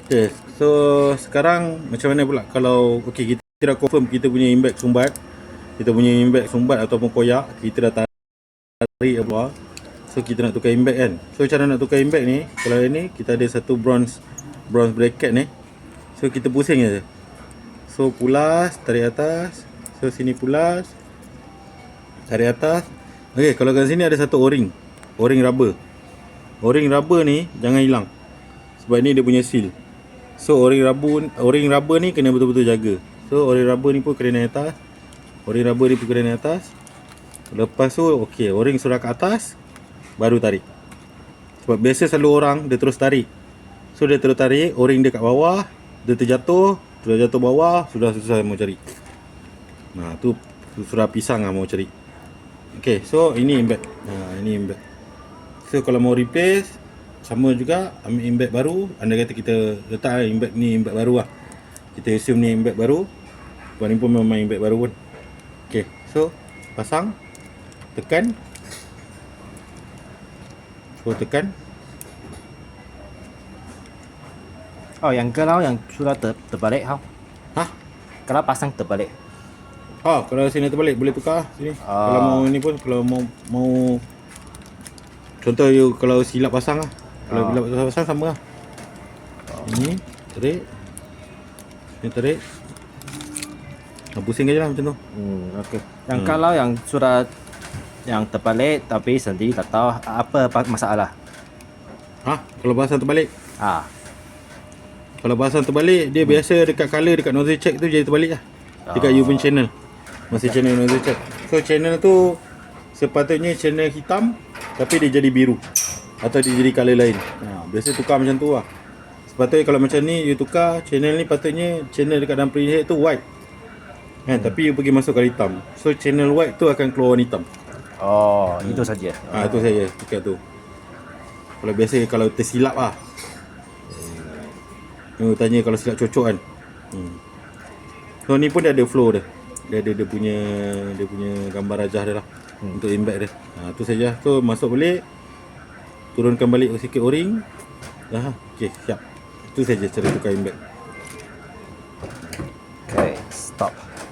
Okay, so sekarang macam mana pula kalau okey kita dah confirm kita punya impact sumbat. Kita punya impact sumbat ataupun koyak, kita dah tarik apa. So kita nak tukar impact kan. So cara nak tukar impact ni, kalau ini kita ada satu bronze bracket ni. So kita pusing je. So pulas, tarik atas. So sini pulas, tarik atas. Okey, kalau kat sini ada satu o-ring. O-ring rubber. O-ring rubber ni jangan hilang. Sebab ni dia punya seal. So o-ring rubber ni kena betul-betul jaga. So o-ring rubber ni pun kena naik atas. O-ring rubber ni pun kena naik atas. Lepas tu okey, o-ring sudah ke atas, baru tarik. Sebab biasa selalu orang dia terus tarik. So dia terus tarik, o-ring dia kat bawah, dia terjatuh, sudah jatuh bawah, sudah susah mau cari. Nah, tu sudah pisang lah mau cari. Okey, so ini impact. Ini impact. So kalau mau replace sama juga, ambil impact baru. Anda kata kita letak impact ni impact baru lah. Kita assume ni impact baru. Sebab ni pun memang impact baru pun. Okey, so pasang, tekan. So tekan. Oh, yang kalau yang sudah terbalik, how? Hah? Kalau pasang terbalik. Kalau sini terbalik boleh tukar sini. Kalau mau ni pun, kalau mau contoh you kalau silap pasang lah. Kalau silap pasang sama lah. Ini tarik. Ini tarik. Pusing aja lah macam tu. Okey. Yang kalau yang sudah yang terbalik tapi sendiri tak tahu apa masalah. Kalau pasang terbalik. Kalau pasang terbalik, dia biasa dekat color dekat nozzle check tu jadi terbalik lah. Dekat you punya channel. Masih channel nozzle check. So channel tu sepatutnya channel hitam tapi dia jadi biru atau dia jadi color lain. Biasa tukar macam tu lah. Sepatutnya kalau macam ni you tukar channel ni, patutnya channel dekat dalam prehead tu white. Tapi you pergi masukkan hitam. So channel white tu akan keluar warna hitam. Itu saja. Itu saja dekat tu. Kalau biasa kalau tersilap lah. Tanya kalau silap cocok kan. So ni pun dia ada flow dia. Dia punya gambar rajah dia lah. Untuk impact dia. Tu saja. So masuk balik. Turunkan balik sikit o-ring. Okey, siap. Itu saja cara tukar impact.